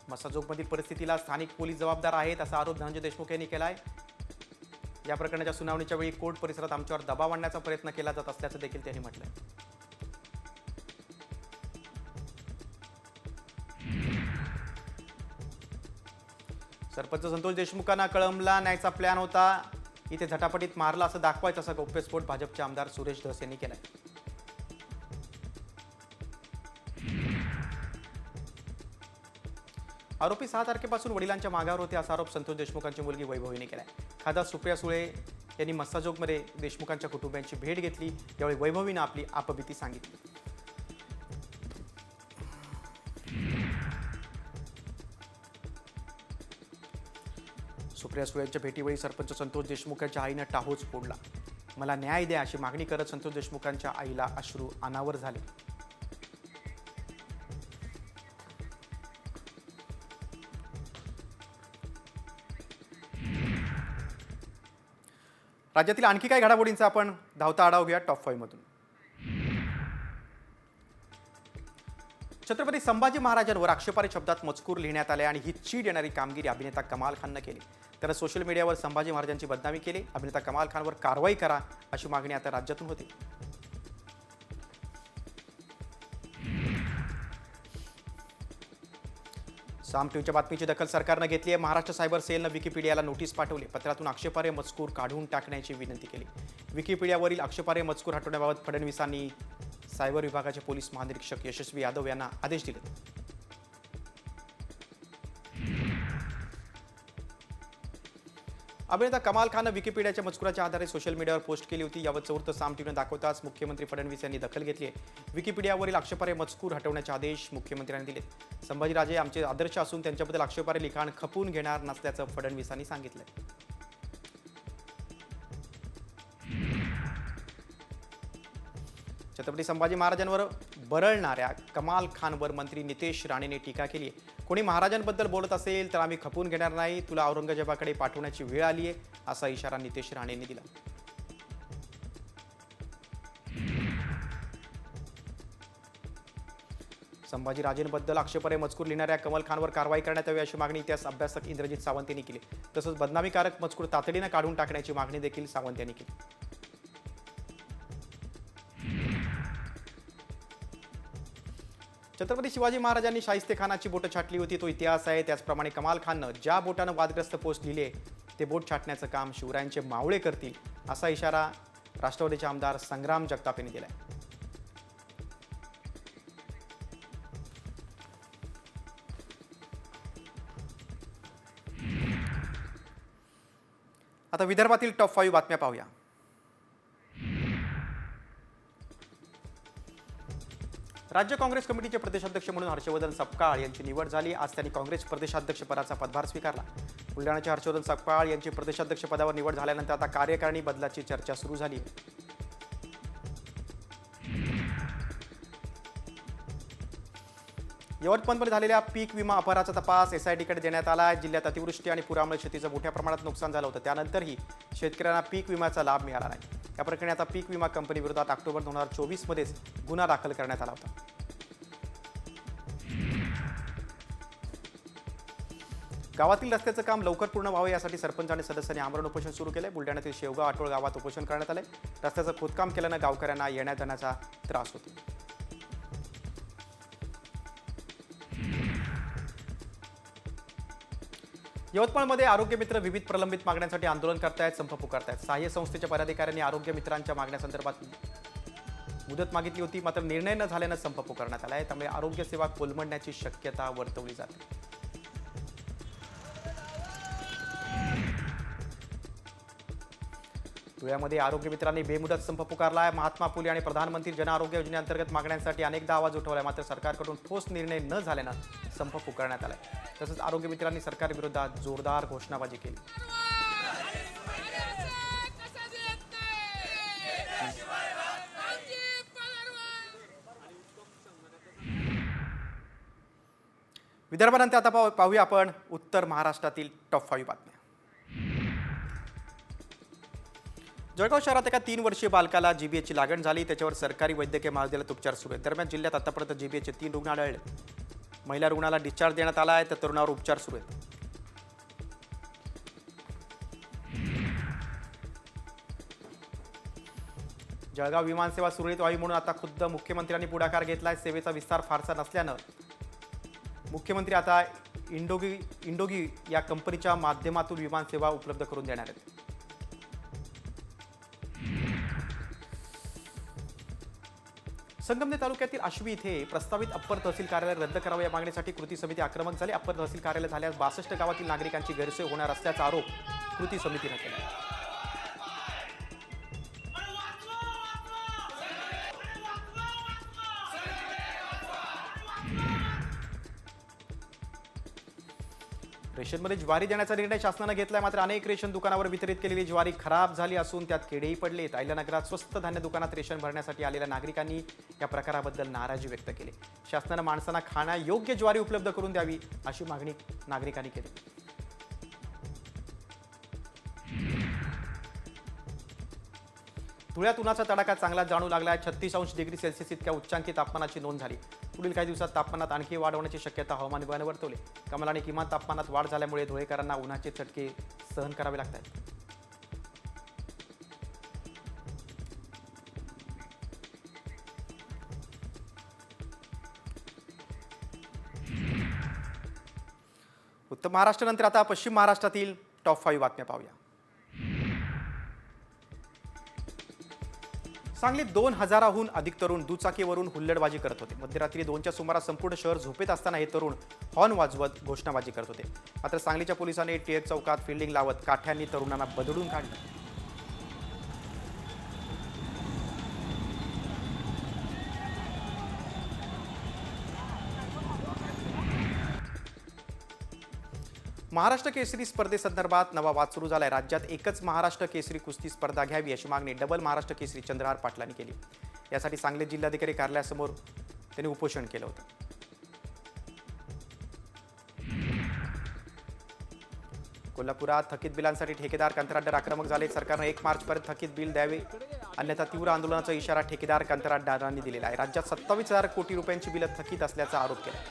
मस्साजोगमधील परिस्थितीला स्थानिक पोलीस जबाबदार आहेत असा आरोप धनंजय देशमुख यांनी केलाय. या प्रकरणाच्या सुनावणीच्या वेळी कोर्ट परिसरात आमच्यावर दबाव आणण्याचा प्रयत्न केला जात असल्याचं देखील त्यांनी म्हटलंय. सरपंच संतोष देशमुखांना कळंबला न्यायचा प्लॅन होता. इथे झटापटीत मारला असं दाखवायचं असा गौप्यस्फोट भाजपचे आमदार सुरेश धस यांनी केलाय. आरोपी 6 तारखेपासून वडिलांच्या मागावर होते असा आरोप संतोष देशमुखांची मुलगी वैभवीने केलाय. खासदार सुप्रिया सुळे यांनी मस्साजोगमध्ये देशमुखांच्या कुटुंबियांची भेट घेतली. यावेळी वैभवीनं आपली आपबीती सांगितली. सुप्रिया सुळेंच्या भेटीवेळी सरपंच संतोष देशमुखांच्या आईनं टाहोच फोडला. मला न्याय द्या अशी मागणी करत संतोष देशमुखांच्या आईला अश्रू अनावर झाले. राज्यातील आणखी काही घडामोडींचा आपण धावता आढावा घेऊया टॉप 5 मधून. छत्रपती संभाजी महाराजांवर आक्षेपार्ह शब्दात मजकूर लिहिण्यात आले आणि ही चीड येणारी कामगिरी अभिनेता कमाल खाननं केली. त्यानं सोशल मीडियावर संभाजी महाराजांची बदनामी केली. अभिनेता कमाल खानवर कारवाई करा अशी मागणी आता राज्यातून होती. साम टीव्हीच्या बातमीची दखल सरकारनं घेतली आहे. महाराष्ट्र सायबर सेलनं विकिपीडियाला नोटीस पाठवली. पत्रातून आक्षेपार्ह मजकूर काढून टाकण्याची विनंती केली. विकिपीडियावरील आक्षेपार्ह मजकूर हटवण्याबाबत फडणवीसांनी सायबर विभागाचे पोलीस महानिरीक्षक यशस्वी यादव यांना आदेश दिले. अभिनेता कमाल खाननं विकिपीडियाच्या मजकुराच्या आधारे सोशल मीडियावर पोस्ट केली होती. यावर चौर्थ साम टीव्हीनं दाखवताच मुख्यमंत्री फडणवीस यांनी दखल घेतली आहे. विकिपीडियावरील आक्षेपार्ह मजकूर हटवण्याचे आदेश मुख्यमंत्र्यांनी दिले. संभाजीराजे आमचे आदर्श असून त्यांच्याबद्दल आक्षेपार्ह लिखाण खपवून घेणार नसल्याचं फडणवीसांनी सांगितलंय. छत्रपती संभाजी महाराजांवर बरळणाऱ्या कमाल खानवर मंत्री नितेश राणेंनी टीका केली आहे. कोणी महाराजांबद्दल बोलत असेल तर आम्ही खपवून घेणार नाही. तुला औरंगजेबाकडे पाठवण्याची वेळ आली आहे असा इशारा नितेश राणेंनी दिला. संभाजीराजेंबद्दल आक्षेपार्ह मजकूर लिहिणाऱ्या कमल खानवर कारवाई करण्यात यावी अशी मागणी इतिहास अभ्यासक इंद्रजित सावंत यांनी केली. तसंच बदनामीकारक मजकूर तातडीनं काढून टाकण्याची मागणी देखील सावंत यांनी केली. छत्रपती शिवाजी महाराजांनी शाहिस्तेखानाची बोटं छाटली होती तो इतिहास आहे. त्याचप्रमाणे कमाल खाननं ज्या बोटानं वादग्रस्त पोस्ट लिहिली आहे ते बोट छाटण्याचं काम शिवरायांचे मावळे करतील, असा इशारा राष्ट्रवादीचे आमदार संग्राम जगताप यांनी दिलाय. आता विदर्भातील टॉप 5 बातम्या पाहूया. राज्य काँग्रेस कमिटीचे प्रदेशाध्यक्ष म्हणून हर्षवर्धन सपकाळ यांची निवड झाली. आज त्यांनी काँग्रेस प्रदेशाध्यक्षपदाचा पदभार स्वीकारला. बुलढाण्याचे हर्षवर्धन सपकाळ यांची प्रदेशाध्यक्षपदावर निवड झाल्यानंतर आता कार्यकारिणी बदलाची चर्चा सुरू झाली. यवतमाळमध्ये झालेल्या पीक विमा अपहाराचा तपास SITकडे देण्यात आला. जिल्ह्यात अतिवृष्टी आणि पुरामुळे शेतीचं मोठ्या प्रमाणात नुकसान झालं होतं. त्यानंतरही शेतकऱ्यांना पीक विम्याचा लाभ मिळाला नाही. या प्रकरणी आता पीक विमा कंपनीविरोधात ऑक्टोबर 2024 मध्येच गुन्हा दाखल करण्यात आला होता. गावातील रस्त्याचं काम लवकर पूर्ण व्हावं यासाठी सरपंच आणि सदस्यांनी आमरण उपोषण सुरू केलंय. बुलढाण्यातील शेवगाव आटोळ गावात उपोषण करण्यात आलंय. रस्त्याचं खोदकाम केल्यानं गावकऱ्यांना येण्या जाण्याचा त्रास होतो. यवतमाळमध्ये आरोग्य मित्र विविध प्रलंबित मागण्यांसाठी आंदोलन करतायत, संप पुकारतायत. सहाय्य संस्थेच्या पदाधिकाऱ्यांनी आरोग्य मित्रांच्या मागण्यासंदर्भात मुदत मागितली होती, मात्र निर्णय न झाल्यानं संप पुकारण्यात आलाय. त्यामुळे आरोग्य सेवा कोलमडण्याची शक्यता वर्तवली जाते. धुळ्यामध्ये आरोग्य मित्रांनी बेमुदत संप पुकारलाय. महात्मा फुले आणि प्रधानमंत्री जन आरोग्य योजनेअंतर्गत मागण्यांसाठी अनेकदा आवाज उठवलाय, मात्र सरकारकडून ठोस निर्णय न झाल्यानं संप पुकारण्यात आलाय. तसंच आरोग्य मित्रांनी सरकारविरोधात जोरदार घोषणाबाजी केली. विदर्भानंतर आता पाहूया आपण उत्तर महाराष्ट्रातील टॉप 5 बातम्या. जळगाव शहरात एका 3 वर्षीय बालकाला GBHची लागण झाली. त्याच्यावर सरकारी वैद्यकीय महाविद्यालयात उपचार सुरू आहेत. दरम्यान जिल्ह्यात आतापर्यंत GBHचे 3 रुग्ण आढळले. महिला रुग्णाला डिस्चार्ज देण्यात आला आहे, तर तरुणावर उपचार सुरू आहेत. जळगाव विमानसेवा सुरळीत व्हावी म्हणून आता खुद्द मुख्यमंत्र्यांनी पुढाकार घेतलाय. सेवेचा विस्तार फारसा नसल्यानं मुख्यमंत्री आता इंडोगी या कंपनीच्या माध्यमातून विमानसेवा उपलब्ध करून देणार आहेत. संगमनेर तालुक्यातील आश्वी इथे प्रस्तावित अप्पर तहसील कार्यालय रद्द करावं या मागणीसाठी कृती समिती आक्रमक झाली. अप्पर तहसील कार्यालय झाल्यास 62 गावातील नागरिकांची गैरसोय होणार असल्याचा आरोप कृती समितीने केला. रेशनमध्ये ज्वारी देण्याचा निर्णय शासनानं घेतलाय, मात्र अनेक रेशन दुकानावर वितरित केलेली ज्वारी खराब झाली असून त्यात किडेही पडलेत. अहिल्यानगरात स्वस्त धान्य दुकानात रेशन भरण्यासाठी आलेल्या नागरिकांनी या प्रकाराबद्दल नाराजी व्यक्त केली. शासनानं माणसांना खाण्यायोग्य ज्वारी उपलब्ध करून द्यावी अशी मागणी नागरिकांनी केली. धुळ्यात उन्हाचा तडाखा चांगला जाणू लागला. 36 डिग्री सेल्सिअस इतक्या उच्चांकी तापमानाची नोंद झाली. पुढील काही दिवसात तापमानात आणखी वाढ होण्याची शक्यता हवामान विभागाने वर्तवली. कमाल आणि किमान तापमानात वाढ झाल्यामुळे धुळेकरांना उन्हाचे चटके सहन करावे लागत आहेत. उत्तर महाराष्ट्रानंतर आता पश्चिम महाराष्ट्रातील टॉप 5 बातम्या पाहूया. सांगलीत 2000हून अधिक तरुण दुचाकीवरून हुल्लडबाजी करत होते. मध्यरात्री 2च्या सुमारास संपूर्ण शहर झोपेत असताना हे तरुण हॉर्न वाजवत घोषणाबाजी करत होते. मात्र सांगलीच्या पोलिसांनी टिळक चौकात फिल्डिंग लावत काठ्यांनी तरुणांना बदडून काढलं. महाराष्ट्र केसरी स्पर्धेसंदर्भात नवा वाद सुरू झालाय. राज्यात एकच महाराष्ट्र केसरी कुस्ती स्पर्धा घ्यावी अशी मागणी डबल महाराष्ट्र केसरी चंद्रहार पाटलांनी केली. यासाठी सांगली जिल्हाधिकारी कार्यालयासमोर त्यांनी उपोषण केलं होतं. कोल्हापुरात थकीत बिलांसाठी ठेकेदार कंत्राटदार आक्रमक झाले. सरकारनं 1 मार्चपर्यंत थकीत बिल द्यावे, अन्यथा तीव्र आंदोलनाचा इशारा ठेकेदार कंत्राटदारांनी दिलेला आहे. राज्यात 27,000 कोटी रुपयांची बिलं थकीत असल्याचा आरोप केला.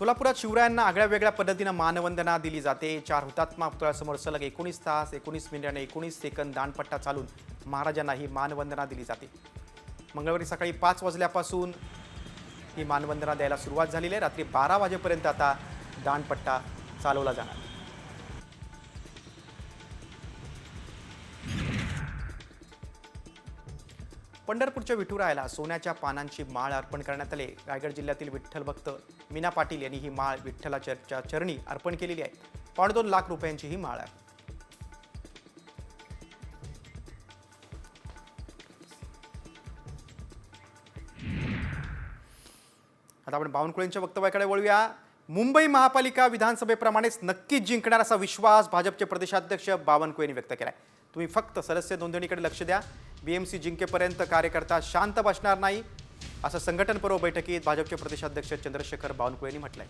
सोलापुरात शिवरायांना आगळ्या वेगळ्या पद्धतीनं मानवंदना दिली जाते. 4 हुतात्मा पुतळ्यासमोर सलग 19 तास 19 मिनिट आणि 19 सेकंद दांडपट्टा चालून महाराजांना ही मानवंदना दिली जाते. मंगळवारी सकाळी 5 वाजल्यापासून ही मानवंदना द्यायला सुरुवात झालेली आहे. रात्री 12 वाजेपर्यंत आता दांडपट्टा चालवला जाणार. पंढरपूरच्या विठुरायाला सोन्याच्या पानांची माळ अर्पण करण्यात आली. रायगड जिल्ह्यातील विठ्ठल भक्त मीना पाटील यांनी ही माळ विठ्ठलाच्या चरणी अर्पण केलेली आहे. 2.5 लाख रुपयांची ही माळ आहे. आता आपण बावनकुळेंच्या वक्तव्याकडे वळूया. मुंबई महापालिका विधानसभेप्रमाणेच नक्कीच जिंकणार असा विश्वास भाजपचे प्रदेशाध्यक्ष बावनकुळे यांनी व्यक्त केलाय. तुम्ही फक्त सदस्य नोंदणीकडे लक्ष द्या. बीएमसी जिंकेपर्यंत कार्यकर्ता शांत बसणार नाही असं संघटनपर्व बैठकीत भाजपचे प्रदेशाध्यक्ष चंद्रशेखर बावनकुळे यांनी म्हटलंय.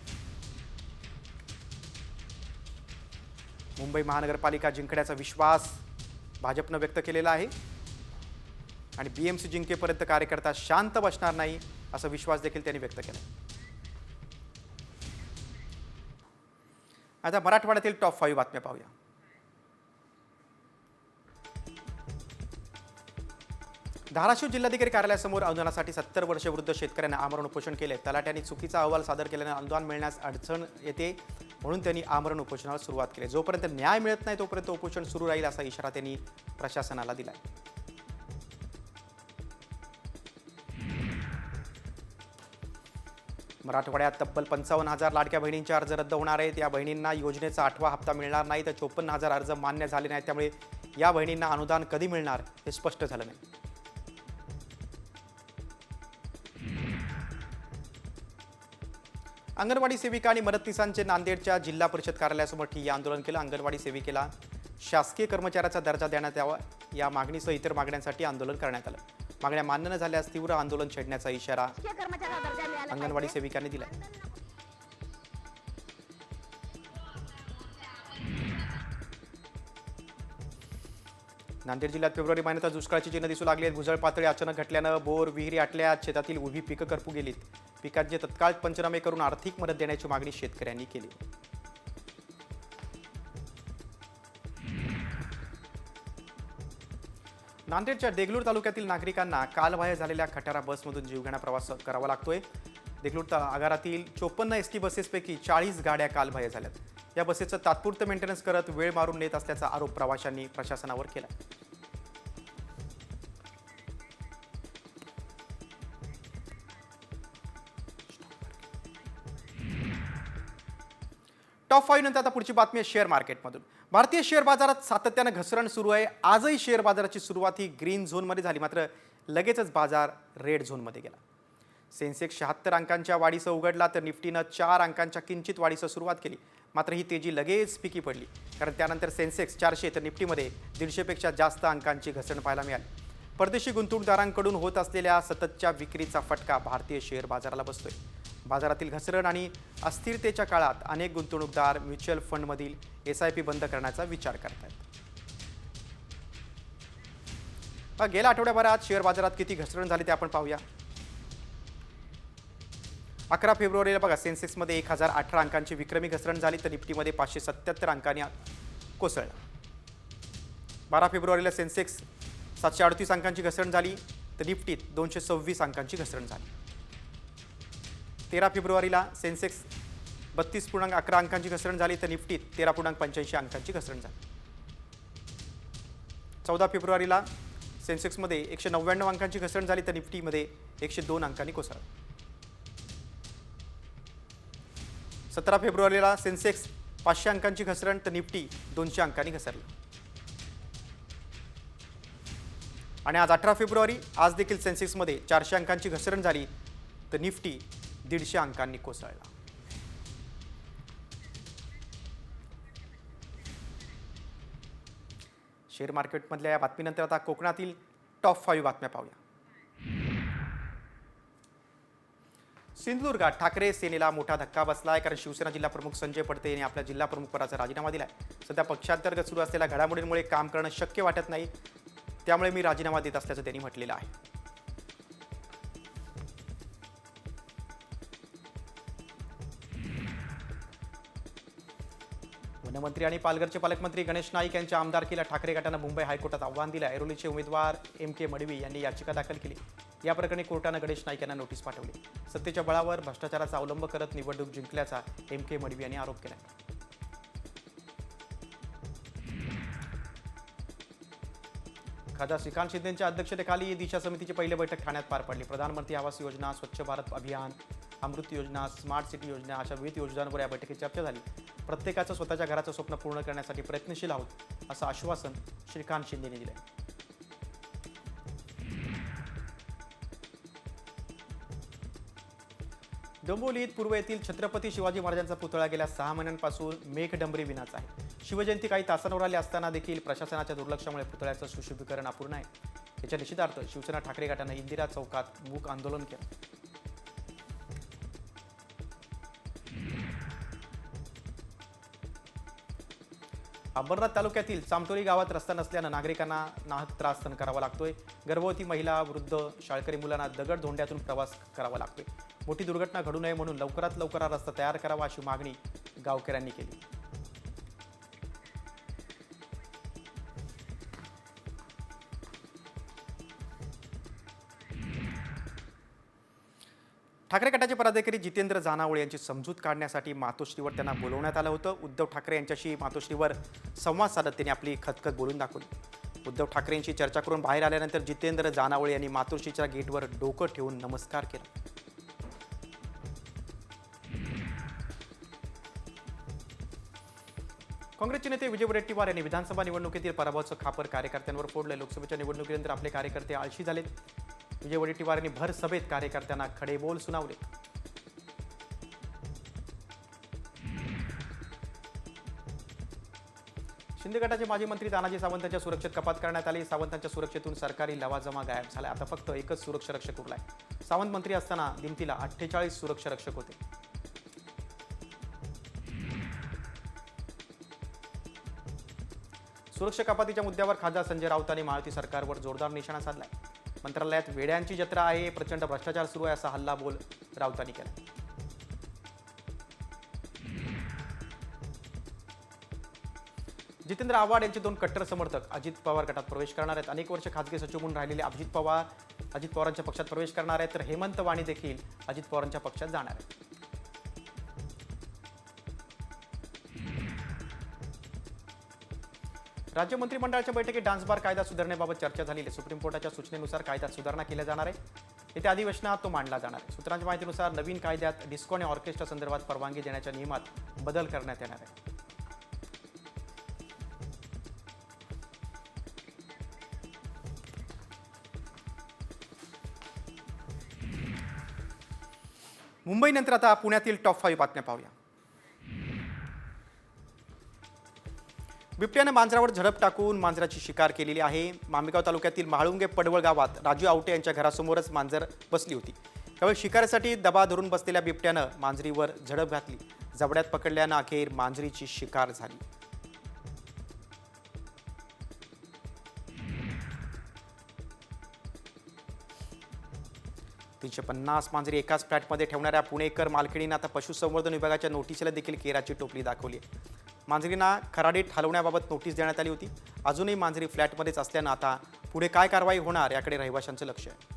मुंबई महानगरपालिका जिंकण्याचा विश्वास भाजपनं व्यक्त केलेला आहे आणि बीएमसी जिंकेपर्यंत कार्यकर्ता शांत बसणार नाही असा विश्वास देखील त्यांनी व्यक्त केला. आता मराठवाड्यातील टॉप 5 बातम्या पाहूया. धाराशिव जिल्हाधिकारी कार्यालयासमोर आंदोलनासाठी 70 वर्ष वृद्ध शेतकऱ्यांना आमरण उपोषण केले. तलाट्यांनी चुकीचा अहवाल सादर केल्याने अनुदान मिळण्यास अडचण येते म्हणून त्यांनी आमरण उपोषणाला सुरुवात केली. जोपर्यंत न्याय मिळत नाही तोपर्यंत उपोषण सुरू राहील असा इशारा त्यांनी प्रशासनाला दिला. मराठवाड्यात तब्बल 55,000 लाडक्या बहिणींचे अर्ज रद्द होणार आहेत. या बहिणींना योजनेचा 8वा हप्ता मिळणार नाही तर 54,000 अर्ज मान्य झाले नाहीत. त्यामुळे या बहिणींना अनुदान कधी मिळणार हे स्पष्ट झालं नाही. अंगणवाडी सेविका आणि मदतनीसांचे नांदेडच्या जिल्हा परिषद कार्यालयासमोर ठिय्या आंदोलन केलं. अंगणवाडी सेविकेला शासकीय कर्मचाऱ्याचा दर्जा देण्यात यावा या मागणीसह इतर मागण्यांसाठी आंदोलन करण्यात आलं. मागण्या मान्य न झाल्यास तीव्र आंदोलन छेडण्याचा इशारा अंगणवाडी सेविकांनी दिला. नांदेड जिल्ह्यात फेब्रुवारी महिन्यात दुष्काळाची चिन्ह दिसू लागली आहेत. भुजळ पातळी अचानक घटल्यानं बोर विहिरी आटल्यात. शेतातील उभी पिकं करपू गेलीत. पिकांचे तत्काळ पंचनामे करून आर्थिक मदत देण्याची मागणी शेतकऱ्यांनी केली. नांदेडच्या देगलूर तालुक्यातील नागरिकांना कालबाह्य झालेल्या खटारा बसमधून जीवघेणा प्रवास करावा लागतोय. देगलूर आगारातील 54 एसटी बसेसपैकी 40 गाड्या कालबाह्य झाल्यात. या बसेचं तात्पुरतं मेंटेनन्स करत वेळ मारून नेत असल्याचा आरोप प्रवाशांनी प्रशासनावर केला. टॉप 5 नंतर आता पुढची बातमी आहे शेअर मार्केटमधून. भारतीय शेअर बाजारात सातत्यानं घसरण सुरू आहे. आजही शेअर बाजाराची सुरुवात ही ग्रीन झोनमध्ये झाली, मात्र लगेचच बाजार रेड झोनमध्ये गेला. सेन्सेक्स 76 अंकांच्या वाढीसह उघडला तर निफ्टीनं 4 अंकांच्या किंचित वाढीसह सुरुवात केली. मात्र ही तेजी लगेच फिकी पडली, कारण त्यानंतर सेन्सेक्स 400 तर निफ्टीमध्ये 150पेक्षा जास्त अंकांची घसरण पाहायला मिळाली. परदेशी गुंतवणूकदारांकडून होत असलेल्या सततच्या विक्रीचा फटका भारतीय शेअर बाजाराला बसतोय. बाजारातील घसरण आणि अस्थिरतेच्या काळात अनेक गुंतवणूकदार म्युच्युअल फंडमधील SIP बंद करण्याचा विचार करत आहेत. गेल्या आठवड्याभरात शेअर बाजारात किती घसरण झाली ते आपण पाहूया. 11 फेब्रुवारीला बघा, सेन्सेक्समध्ये 1018 अंकांची विक्रमी घसरण झाली तर निफ्टीमध्ये 577 अंकांनी कोसळला. 12 फेब्रुवारीला सेन्सेक्स 738 अंकांची घसरण झाली तर निफ्टीत 226 अंकांची घसरण झाली. 13 फेब्रुवारीला सेन्सेक्स 32.11 अंकांची घसरण झाली तर निफ्टीत 13.85 अंकांची घसरण झाली. 14 फेब्रुवारीला सेन्सेक्समध्ये 199 अंकांची घसरण झाली तर निफ्टीमध्ये 102 अंकांनी कोसळला. 17 फेब्रुवारीला सेन्सेक्स 500 अंकांची घसरण तर निफ्टी 200 अंकांनी घसरला. आणि आज 18 फेब्रुवारी, आज देखील सेन्सेक्समध्ये 400 अंकांची घसरण झाली तर निफ्टी 150 अंकांनी कोसळला. शेअर मार्केटमधल्या या बातमीनंतर आता कोकणातील टॉप 5 बातम्या पाहूया. सिंधुदुर्गात ठाकरे सेनेला मोठा धक्का बसला आहे, कारण शिवसेना जिल्हाप्रमुख संजय पडते यांनी आपल्या जिल्हाप्रमुख पदाचा राजीनामा दिला आहे. सध्या पक्षांतर्गत सुरू असलेल्या घडामोडींमुळे काम करणं शक्य वाटत नाही, त्यामुळे मी राजीनामा देत असल्याचं त्यांनी म्हटलेलं आहे. वनमंत्री आणि पालघरचे पालकमंत्री गणेश नाईक यांच्या आमदारकीला ठाकरे गटानं मुंबई हायकोर्टात आव्हान दिलं. ऐरोलीचे उमेदवार MK मडवी यांनी याचिका दाखल केली. या प्रकरणी कोर्टानं गणेश नाईक यांना नोटीस पाठवली. सत्तेच्या बळावर भ्रष्टाचाराचा अवलंब करत निवडणूक जिंकल्याचा MK मडवी यांनी आरोप केला. खासदार श्रीकांत शिंदेच्या अध्यक्षतेखाली दिशा समितीची पहिली बैठक ठाण्यात पार पडली. प्रधानमंत्री आवास योजना, स्वच्छ भारत अभियान, अमृत योजना, स्मार्ट सिटी योजना अशा विविध योजनांवर या बैठकीत चर्चा झाली. प्रत्येकाचं स्वतःच्या घराचं स्वप्न पूर्ण करण्यासाठी प्रयत्नशील आहोत असं आश्वासन श्रीकांत शिंदेने दिलं. डोंबिवलीत पूर्व येथील छत्रपती शिवाजी महाराजांचा पुतळा गेल्या 6 महिन्यांपासून मेघडंबरी विनाचा आहे. शिवजयंती काही तासांवर आली असताना देखील प्रशासनाच्या दुर्लक्षामुळे पुतळ्याचं सुशोभीकरण अपूर्ण आहे. याच्या निषेधार्थ शिवसेना ठाकरे गटानं इंदिरा चौकात मूक आंदोलन केलं. अंबरनाथ तालुक्यातील चामटोली गावात रस्ता नसल्यानं नागरिकांना नाहक त्रास सहन करावा लागतोय. गर्भवती महिला, वृद्ध, शाळकरी मुलांना दगड धोंड्यातून प्रवास करावा लागतोय. मोठी दुर्घटना घडू नये म्हणून लवकरात लवकर हा रस्ता तयार करावा अशी मागणी गावकऱ्यांनी केली. ठाकरे गटाचे पदाधिकारी जितेंद्र जानावळे यांची समजूत काढण्यासाठी मातोश्रीवर त्यांना बोलवण्यात आलं होतं. उद्धव ठाकरे यांच्याशी मातोश्रीवर संवाद साधत त्यांनी आपली खतखत बोलून दाखवली. उद्धव ठाकरेंशी चर्चा करून बाहेर आल्यानंतर जितेंद्र जानावळे यांनी मातोश्रीच्या गेटवर डोकं ठेवून नमस्कार केला. काँग्रेसचे नेते विजय वडेट्टीवार यांनी विधानसभा निवडणुकीतील पराभवाचं खापर कार्यकर्त्यांवर फोडलं. लोकसभेच्या निवडणुकीनंतर आपले कार्यकर्ते आळशी झालेत. विजय वडेट्टीवार यांनी भर सभेत कार्यकर्त्यांना खडेबोल सुनावले. शिंदे गटाचे माजी मंत्री तानाजी सावंत यांच्या सुरक्षेत कपात करण्यात आली. सावंतांच्या सुरक्षेतून सरकारी लवाजमा गायब झाला. आता फक्त एकच सुरक्षा रक्षक उरलाय. सावंत मंत्री असताना दिमतीला 48 सुरक्षा रक्षक होते. सुरक्षा कपातीच्या मुद्द्यावर खासदार संजय राऊतांनी महायुती सरकारवर जोरदार निशाणा साधलाय. मंत्रालयात वेड्यांची जत्रा आहे, प्रचंड भ्रष्टाचार सुरू आहे असा हल्लाबोल राऊतांनी केला. जितेंद्र आव्हाड यांचे 2 कट्टर समर्थक अजित पवार गटात प्रवेश करणार आहेत. अनेक वर्ष खासगी सचिव म्हणून राहिलेले अजित पवारांच्या पक्षात प्रवेश करणार आहेत. तर हेमंत वाणी देखील अजित पवारांच्या पक्षात जाणार आहेत. राज्य मंत्रिमंडळाच्या बैठकीत डान्स बार कायदा सुधारणेबाबत चर्चा झाली आहे. सुप्रीम कोर्टाच्या सूचनेनुसार कायद्यात सुधारणा केल्या जाणार आहे. येत्या अधिवेशनात तो मांडला जाणार आहे. सूत्रांच्या माहितीनुसार नवीन कायद्यात डिस्को आणि ऑर्केस्ट्रा संदर्भात परवानगी देण्याच्या नियमात बदल करण्यात येणार आहे. मुंबईनंतर आता पुण्यातील टॉप 5 बातम्या पाहूया. बिबट्यानं मांजरावर झडप टाकून मांजराची शिकार केलेली आहे. मामेगाव तालुक्यातील म्हाळुंगे पडवळ गावात राजू आवटे यांच्या घरासमोरच मांजर बसली होती. त्यावेळी शिकारीसाठी दबा धरून बसलेल्या बिबट्यानं मांजरीवर झडप घातली. जबड्यात पकडल्यानं अखेर मांजरीची शिकार झाली. $350 मांजरी एकाच फ्लॅटमध्ये ठेवणाऱ्या पुणेकर मालकिणींना आता पशुसंवर्धन विभागाच्या नोटीसला देखील केराची टोपली दाखवली आहे. मांजरींना खराडीत हलवण्याबाबत नोटीस देण्यात आली होती. अजूनही मांजरी फ्लॅटमध्येच असल्यानं आता पुढे काय कारवाई होणार याकडे रहिवाशांचं लक्ष आहे.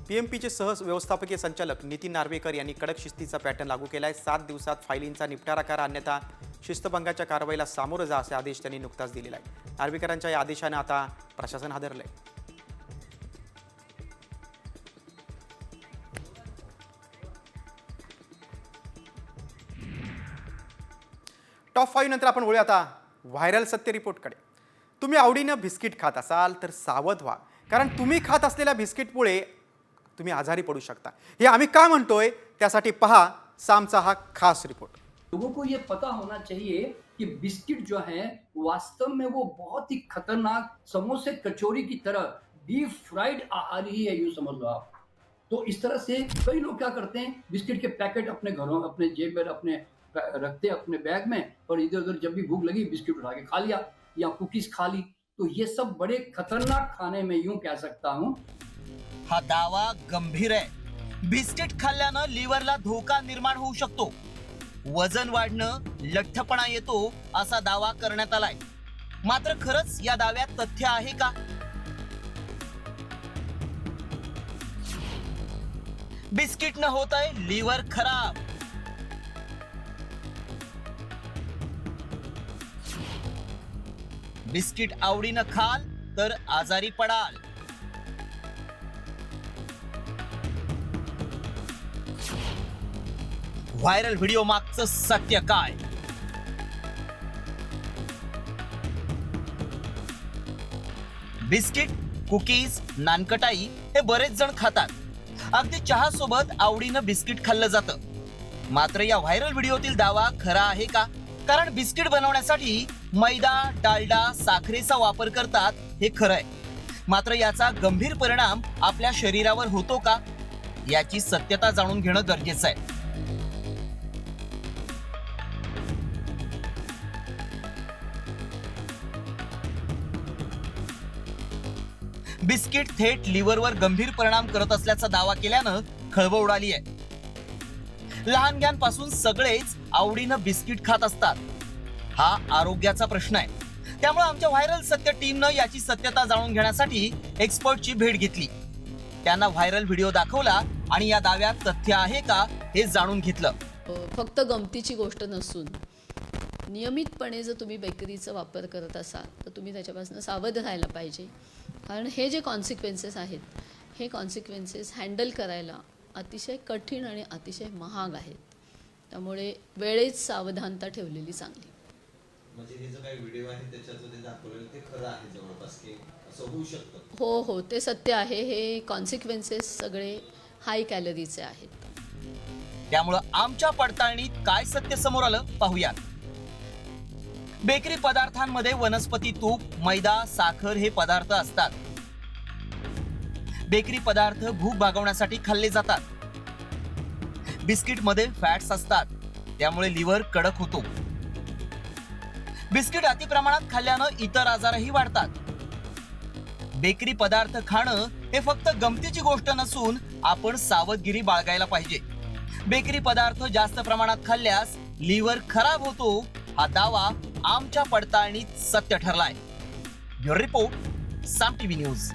PMPचे व्यवस्थापकीय संचालक नितीन नार्वेकर यांनी कडक शिस्तीचा पॅटर्न लागू केलाय. 7 दिवसात फायलींचा निपटारा करा, अन्यथा शिस्तभंगाच्या कारवाईला सामोरं जा असे आदेश त्यांनी नुकताच दिलेला आहे. नार्वेकरांच्या या आदेशानं आता प्रशासन हादरलंय. टॉप 5 नंतर आपण वळूया आता व्हायरल सत्य रिपोर्टकडे. तुम्ही आवडीनं बिस्किट खात असाल तर सावध व्हा, कारण तुम्ही खात असलेल्या बिस्किटमुळे तुम्ही आजारी पडू शकता. हे आम्ही का म्हणतोय त्यासाठी पहा सामचा हा खास रिपोर्ट. लोगों को ये पता होना चाहिए कि बिस्किट जो है वास्तव में वो बहुत ही खतरनाक समोसे कचौरी की तरह डीप फ्राइड आ रही है, यूं समझ लो आप. तो इस तरह से कई लोग क्या करते हैं, बिस्किट के पैकेट अपने घरों, अपने जेब में अपने रखते हैं अपने बैग में, और इधर उधर जब भी भूख लगी बिस्किट उठा के खा लिया या कुकीज खा ली. तो ये सब बड़े खतरनाक खाने में यूं कह सकता हूं। हा दावा गंभीर आहे। बिस्किट खाल्ल्यानं लिव्हरला धोका निर्माण होऊ शकतो, वजन वाढणं, लठ्ठपणा येतो असा दावा करण्यात आलाय। मात्र खरंच या दाव्यात तथ्य आहे का? बिस्किट न होतंय लिव्हर खराब। बिस्किट आवडीनं खाल तर आजारी पडाल। व्हायरल व्हिडिओ मागचं सत्य काय? बिस्किट, कुकीज, नानकटाई हे बरेच जण खातात। अगदी चहा सोबत आवडीनं बिस्किट खाल्लं जातं। मात्र या व्हायरल व्हिडिओतील दावा खरा आहे का? कारण बिस्किट बनवण्यासाठी मैदा, डालडा, साखरेचा वापर करतात हे खरंय। मात्र याचा गंभीर परिणाम आपल्या शरीरावर होतो का? याची सत्यता जाणून घेणं गरजेचं आहे। बिस्किट थेट लिव्हरवर गंभीर परिणाम करत असल्याचा दावा केल्यानं खळबळ उडाली आहे। लहानग्यांपासून सगळेच आवडीनं बिस्किट खात असतात, हा आरोग्याचा प्रश्न आहे। त्यामुळे आमच्या व्हायरल सत्य टीमनं याची सत्यता जाणून घेण्यासाठी एक्सपर्टची भेट घेतली। त्यांना व्हायरल व्हिडिओ दाखवला आणि या दाव्यात तथ्य आहे का हे जाणून घेतलं। फक्त गमतीची गोष्ट नसून नियमितपणे जर तुम्ही बेकरीचा वापर करत असाल तर तुम्ही त्याच्यापासून सावध राहायला पाहिजे। कारण हे जे कॉन्सिक्वेन्सेस आहेत, हे कॉन्सिक्वेन्सेस हँडल करायला अतिशय कठीण आणि अतिशय महाग आहेत। त्यामुळे वेळेत सावधानता ठेवलेली चांगली। म्हणजे हे जो काही व्हिडिओ आहे त्याच्यात ते दाखवलेलं ते खरं आहे जवळपास की असं होऊ शकतं? हो हो, ते सत्य आहे। हे कॉन्सिक्वेन्सेस सगळे हाय कॅलरीचे आहेत। त्यामुळं आमच्या पडताळणीत काय सत्य समोर आलं पाहूयात। बेकरी पदार्थांमध्ये वनस्पती तूप, मैदा, साखर हे पदार्थ असतात। बेकरी पदार्थ भूक भागवण्यासाठी खाल्ले जातात। बिस्किटमध्ये फॅट्स असतात, त्यामुळे लिव्हर कडक होतो। बिस्किट अति प्रमाणात खाल्ल्यानं इतर आजारही वाढतात। बेकरी पदार्थ खाणं हे फक्त गमतीची गोष्ट नसून आपण सावधगिरी बाळगायला पाहिजे। बेकरी पदार्थ जास्त प्रमाणात खाल्ल्यास लिव्हर खराब होतो, हा दावा आमच्या पडताळणीत सत्य ठरलाय। ब्युरो रिपोर्ट, साम टीव्ही न्यूज।